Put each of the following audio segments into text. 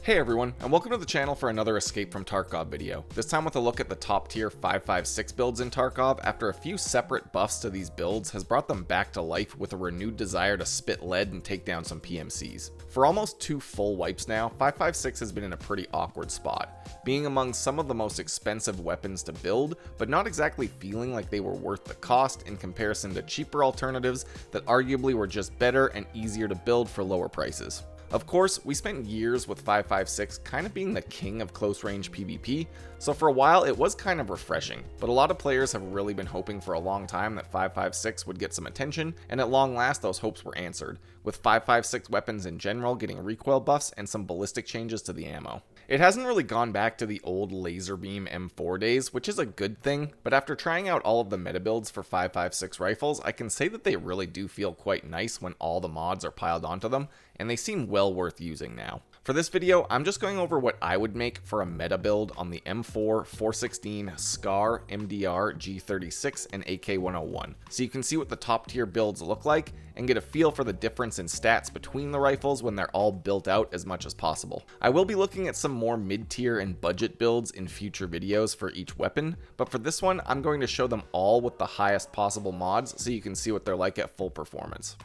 Hey everyone, and welcome to the channel for another Escape from Tarkov video, this time with a look at the top tier 5.56 builds in Tarkov after a few separate buffs to these builds has brought them back to life with a renewed desire to spit lead and take down some PMCs. For almost 2 full wipes now, 5.56 has been in a pretty awkward spot, being among some of the most expensive weapons to build, but not exactly feeling like they were worth the cost in comparison to cheaper alternatives that arguably were just better and easier to build for lower prices. Of course, we spent years with 5.56 kind of being the king of close range PvP, so for a while it was kind of refreshing, but a lot of players have really been hoping for a long time that 5.56 would get some attention, and at long last those hopes were answered, with 5.56 weapons in general getting recoil buffs and some ballistic changes to the ammo. It hasn't really gone back to the old laser beam M4 days, which is a good thing, but after trying out all of the meta builds for 5.56 rifles, I can say that they really do feel quite nice when all the mods are piled onto them, and they seem well worth using now. For this video, I'm just going over what I would make for a meta build on the M4, 416, SCAR, MDR, G36, and AK-101, so you can see what the top tier builds look like and get a feel for the difference in stats between the rifles when they're all built out as much as possible. I will be looking at some more mid-tier and budget builds in future videos for each weapon, but for this one, I'm going to show them all with the highest possible mods so you can see what they're like at full performance.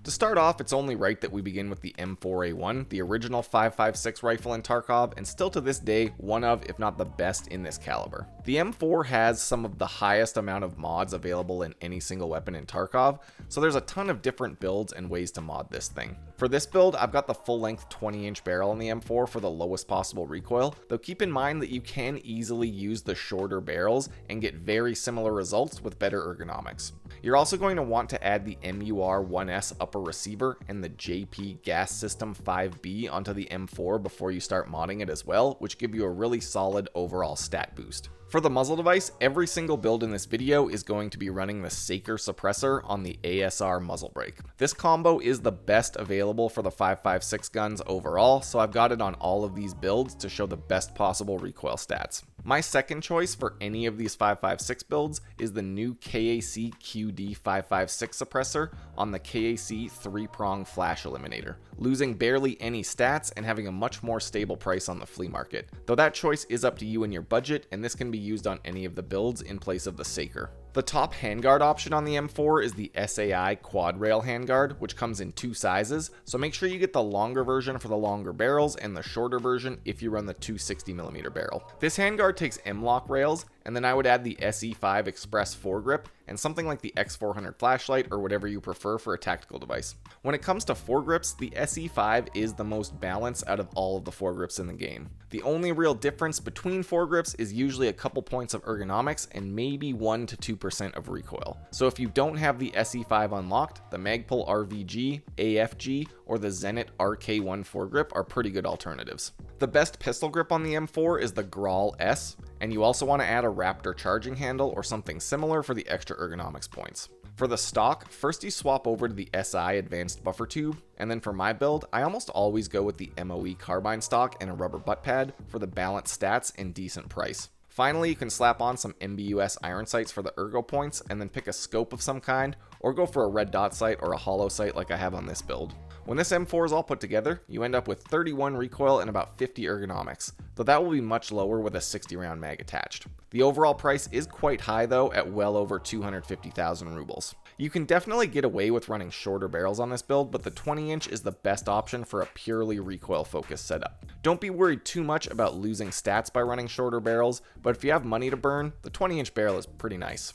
To start off, it's only right that we begin with the M4A1, the original 5.56 rifle in Tarkov, and still to this day, one of, if not the best in this caliber. The M4 has some of the highest amount of mods available in any single weapon in Tarkov, so there's a ton of different builds and ways to mod this thing. For this build, I've got the full-length 20-inch barrel on the M4 for the lowest possible recoil, though keep in mind that you can easily use the shorter barrels and get very similar results with better ergonomics. You're also going to want to add the MUR-1S upper receiver and the JP gas system 5B onto the M4 before you start modding it as well, which give you a really solid overall stat boost. For the muzzle device, every single build in this video is going to be running the Saker suppressor on the ASR muzzle brake. This combo is the best available for the 5.56 guns overall, so I've got it on all of these builds to show the best possible recoil stats. My second choice for any of these 5.56 builds is the new KAC QD 5.56 suppressor on the KAC 3-prong flash eliminator, losing barely any stats and having a much more stable price on the flea market, though that choice is up to you and your budget, and this can be used on any of the builds in place of the Saker. The top handguard option on the M4 is the SAI quad rail handguard, which comes in 2 sizes, so make sure you get the longer version for the longer barrels and the shorter version if you run the 260mm barrel. This handguard takes M-LOK rails, and then I would add the SE5 Express foregrip and something like the X400 flashlight or whatever you prefer for a tactical device. When it comes to foregrips, the SE5 is the most balanced out of all of the foregrips in the game. The only real difference between foregrips is usually a couple points of ergonomics and maybe 1 to 2% of recoil. So if you don't have the SE5 unlocked, the Magpul RVG, AFG, or the Zenit RK1 foregrip are pretty good alternatives. The best pistol grip on the M4 is the Graal S, and you also want to add a Raptor charging handle or something similar for the extra ergonomics points. For the stock, first you swap over to the SI advanced buffer tube, and then for my build, I almost always go with the MOE carbine stock and a rubber butt pad for the balanced stats and decent price. Finally, you can slap on some MBUS iron sights for the ergo points, and then pick a scope of some kind, or go for a red dot sight or a hollow sight like I have on this build. When this M4 is all put together, you end up with 31 recoil and about 50 ergonomics, though that will be much lower with a 60 round mag attached. The overall price is quite high though, at well over 250,000 rubles. You can definitely get away with running shorter barrels on this build, but the 20-inch is the best option for a purely recoil focused setup. Don't be worried too much about losing stats by running shorter barrels, but if you have money to burn, the 20-inch barrel is pretty nice.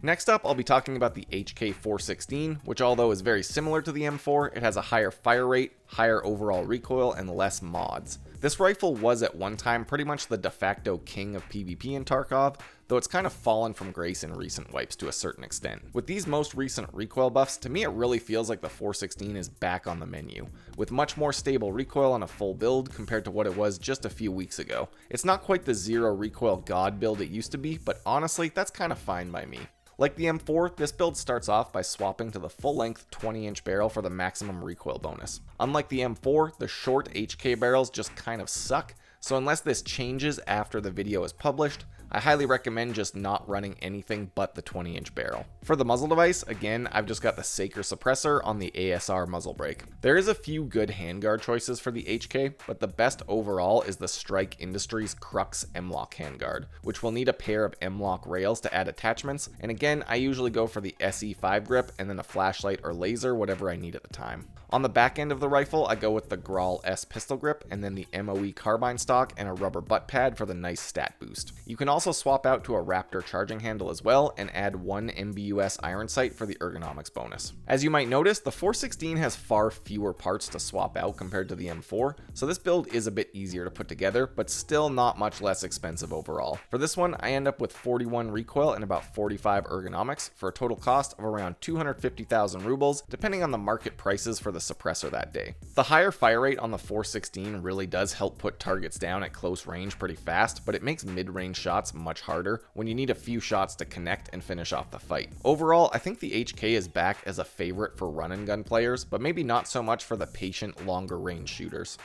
Next up, I'll be talking about the HK416, which although is very similar to the M4, it has a higher fire rate, higher overall recoil, and less mods. This rifle was at one time pretty much the de facto king of PvP in Tarkov, though it's kind of fallen from grace in recent wipes to a certain extent. With these most recent recoil buffs, to me it really feels like the 416 is back on the menu, with much more stable recoil on a full build compared to what it was just a few weeks ago. It's not quite the zero recoil god build it used to be, but honestly, that's kind of fine by me. Like the M4, this build starts off by swapping to the full-length 20-inch barrel for the maximum recoil bonus. Unlike the M4, the short HK barrels just kind of suck, so unless this changes after the video is published, I highly recommend just not running anything but the 20-inch barrel. For the muzzle device, again, I've just got the Saker suppressor on the ASR muzzle brake. There is a few good handguard choices for the HK, but the best overall is the Strike Industries Crux M-Lock handguard, which will need a pair of M-Lock rails to add attachments, and again, I usually go for the SE5 grip and then a flashlight or laser, whatever I need at the time. On the back end of the rifle, I go with the Grawl S pistol grip and then the MOE carbine stock and a rubber butt pad for the nice stat boost. You can also swap out to a Raptor charging handle as well and add one MBUS iron sight for the ergonomics bonus. As you might notice, the 416 has far fewer parts to swap out compared to the M4, so this build is a bit easier to put together, but still not much less expensive overall. For this one, I end up with 41 recoil and about 45 ergonomics for a total cost of around 250,000 rubles, depending on the market prices for the suppressor that day. The higher fire rate on the 416 really does help put targets down at close range pretty fast, but it makes mid-range shots much harder when you need a few shots to connect and finish off the fight. Overall, I think the HK is back as a favorite for run and gun players, but maybe not so much for the patient, longer range shooters.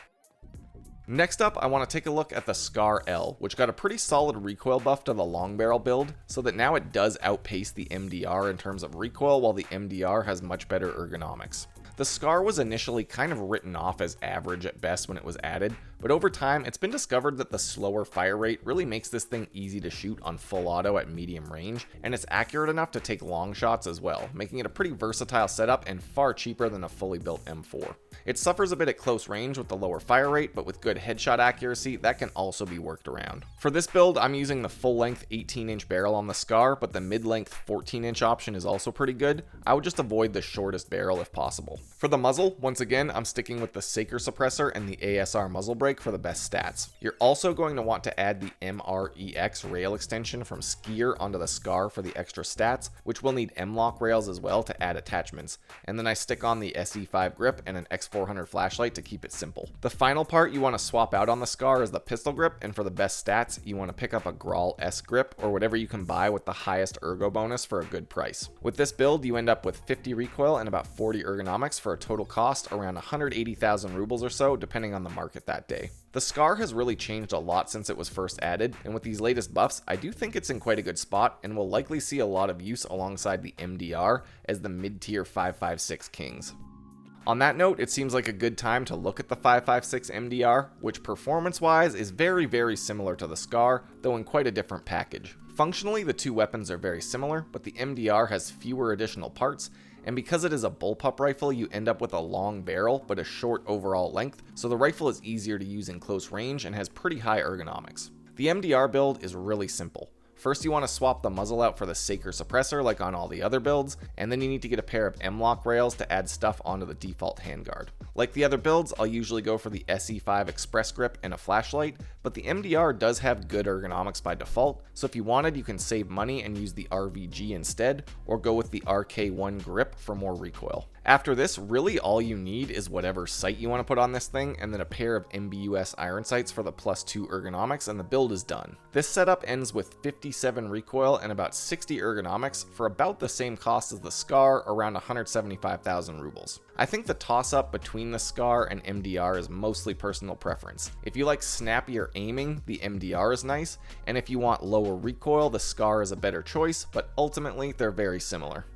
Next up, I want to take a look at the Scar L, which got a pretty solid recoil buff to the long barrel build, so that now it does outpace the MDR in terms of recoil, while the MDR has much better ergonomics. The Scar was initially kind of written off as average at best when it was added, but over time it's been discovered that the slower fire rate really makes this thing easy to shoot on full auto at medium range, and it's accurate enough to take long shots as well, making it a pretty versatile setup and far cheaper than a fully built M4. It suffers a bit at close range with the lower fire rate, but with good headshot accuracy, that can also be worked around. For this build, I'm using the full-length 18-inch barrel on the Scar, but the mid-length 14-inch option is also pretty good. I would just avoid the shortest barrel if possible. For the muzzle, once again, I'm sticking with the Saker suppressor and the ASR muzzle brake for the best stats. You're also going to want to add the MREX rail extension from Skier onto the Scar for the extra stats, which will need M-Lock rails as well to add attachments. And then I stick on the SE5 grip and an X400 flashlight to keep it simple. The final part you want to swap out on the Scar is the pistol grip, and for the best stats, you want to pick up a Grawl S grip or whatever you can buy with the highest ergo bonus for a good price. With this build, you end up with 50 recoil and about 40 ergonomics for a total cost around 180,000 rubles or so, depending on the market that day. The Scar has really changed a lot since it was first added, and with these latest buffs, I do think it's in quite a good spot and will likely see a lot of use alongside the MDR as the mid-tier 5.56 kings. On that note, it seems like a good time to look at the 5.56 MDR, which performance-wise is very similar to the Scar, though in quite a different package. Functionally, the two weapons are very similar, but the MDR has fewer additional parts, and because it is a bullpup rifle, you end up with a long barrel but a short overall length, so the rifle is easier to use in close range and has pretty high ergonomics. The MDR build is really simple. First, you want to swap the muzzle out for the Saker suppressor like on all the other builds, and then you need to get a pair of M-Lock rails to add stuff onto the default handguard. Like the other builds, I'll usually go for the SE5 express grip and a flashlight, but the MDR does have good ergonomics by default, so if you wanted, you can save money and use the RVG instead, or go with the RK1 grip for more recoil. After this, really all you need is whatever sight you want to put on this thing, and then a pair of MBUS iron sights for the +2 ergonomics, and the build is done. This setup ends with 57 recoil and about 60 ergonomics for about the same cost as the Scar, around 175,000 rubles. I think the toss-up between the Scar and MDR is mostly personal preference. If you like snappier aiming, the MDR is nice, and if you want lower recoil, the Scar is a better choice, but ultimately they're very similar.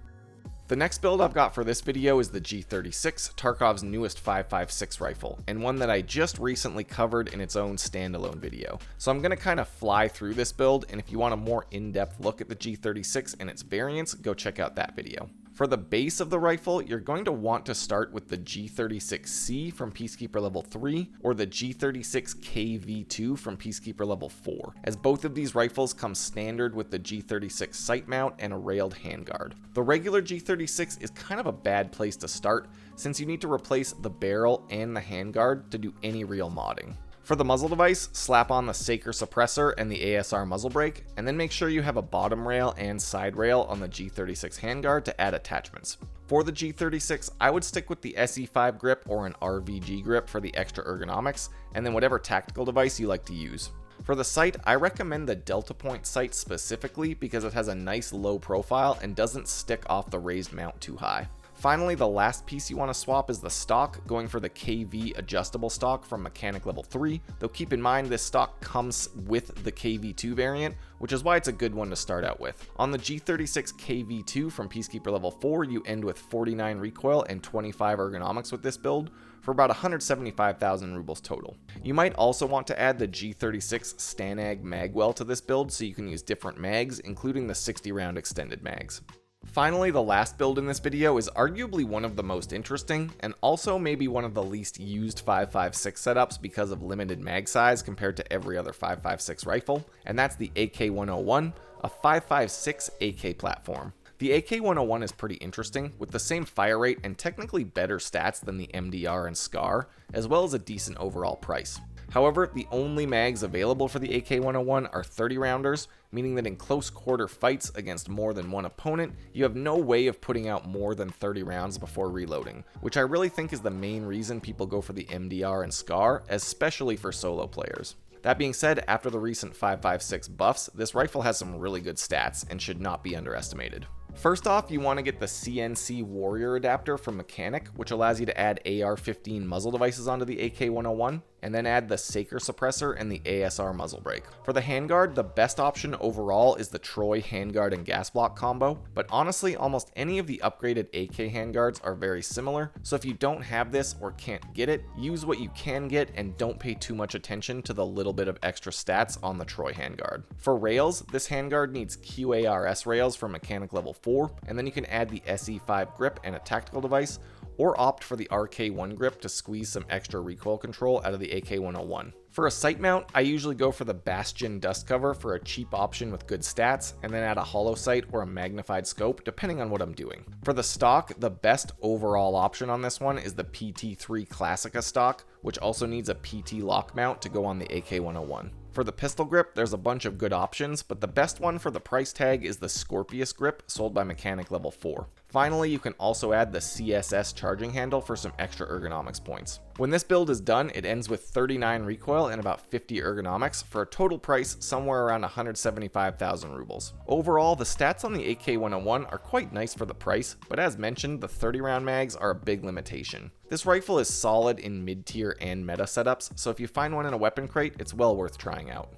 The next build I've got for this video is the G36, Tarkov's newest 5.56 rifle, and one that I just recently covered in its own standalone video. So I'm going to kind of fly through this build, and if you want a more in-depth look at the G36 and its variants, go check out that video. For the base of the rifle, you're going to want to start with the G36C from Peacekeeper level 3 or the G36KV2 from Peacekeeper level 4, as both of these rifles come standard with the G36 sight mount and a railed handguard. The regular G36 is kind of a bad place to start since you need to replace the barrel and the handguard to do any real modding. For the muzzle device, slap on the Saker suppressor and the ASR muzzle brake, and then make sure you have a bottom rail and side rail on the G36 handguard to add attachments. For the G36, I would stick with the SE5 grip or an RVG grip for the extra ergonomics, and then whatever tactical device you like to use. For the sight, I recommend the Delta Point sight specifically because it has a nice low profile and doesn't stick off the raised mount too high. Finally, the last piece you want to swap is the stock, going for the KV adjustable stock from mechanic level 3, though keep in mind this stock comes with the KV2 variant, which is why it's a good one to start out with. On the G36 KV2 from Peacekeeper level 4, you end with 49 recoil and 25 ergonomics with this build, for about 175,000 rubles total. You might also want to add the G36 Stanag magwell to this build so you can use different mags, including the 60 round extended mags. Finally, the last build in this video is arguably one of the most interesting, and also maybe one of the least used 5.56 setups because of limited mag size compared to every other 5.56 rifle, and that's the AK-101, a 5.56 AK platform. The AK-101 is pretty interesting, with the same fire rate and technically better stats than the MDR and SCAR, as well as a decent overall price. However, the only mags available for the AK-101 are 30 rounders, meaning that in close quarter fights against more than one opponent, you have no way of putting out more than 30 rounds before reloading, which I really think is the main reason people go for the MDR and SCAR, especially for solo players. That being said, after the recent 5.56 buffs, this rifle has some really good stats and should not be underestimated. First off, you want to get the CNC Warrior adapter from Mechanic, which allows you to add AR-15 muzzle devices onto the AK-101, and then add the Saker suppressor and the ASR muzzle brake. For the handguard, the best option overall is the Troy handguard and gas block combo, but honestly, almost any of the upgraded AK handguards are very similar, so if you don't have this or can't get it, use what you can get and don't pay too much attention to the little bit of extra stats on the Troy handguard. For rails, this handguard needs QARS rails from Mechanic level 4, and then you can add the SE5 grip and a tactical device, or opt for the RK1 grip to squeeze some extra recoil control out of the AK-101. For a sight mount, I usually go for the Bastion dust cover for a cheap option with good stats, and then add a hollow sight or a magnified scope depending on what I'm doing. For the stock, the best overall option on this one is the PT3 Classica stock, which also needs a PT lock mount to go on the AK-101. For the pistol grip, there's a bunch of good options, but the best one for the price tag is the Scorpius grip, sold by Mechanic level 4. Finally, you can also add the CSS charging handle for some extra ergonomics points. When this build is done, it ends with 39 recoil and about 50 ergonomics for a total price somewhere around 175,000 rubles. Overall, the stats on the AK-101 are quite nice for the price, but as mentioned, the 30 round mags are a big limitation. This rifle is solid in mid-tier and meta setups, so if you find one in a weapon crate, it's well worth trying out.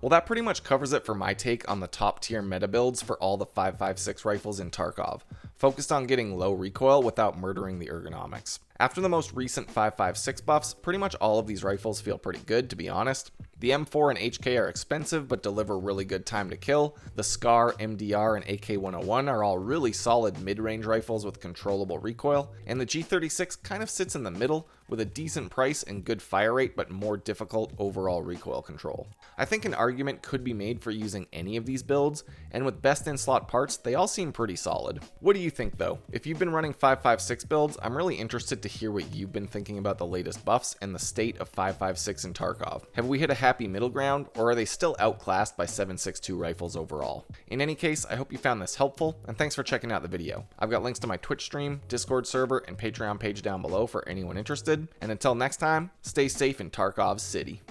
Well, that pretty much covers it for my take on the top tier meta builds for all the 5.56 rifles in Tarkov, focused on getting low recoil without murdering the ergonomics. After the most recent 5.56 buffs, pretty much all of these rifles feel pretty good, to be honest. The M4 and HK are expensive but deliver really good time to kill. The SCAR, MDR, and AK-101 are all really solid mid-range rifles with controllable recoil, and the G36 kind of sits in the middle with a decent price and good fire rate but more difficult overall recoil control. I think an argument could be made for using any of these builds, and with best in slot parts, they all seem pretty solid. What do you think though? If you've been running 5.56 builds, I'm really interested to hear what you've been thinking about the latest buffs and the state of 5.56 in Tarkov. Have we hit a happy middle ground, or are they still outclassed by 7.62 rifles overall? In any case, I hope you found this helpful, and thanks for checking out the video. I've got links to my Twitch stream, Discord server, and Patreon page down below for anyone interested, and until next time, stay safe in Tarkov City.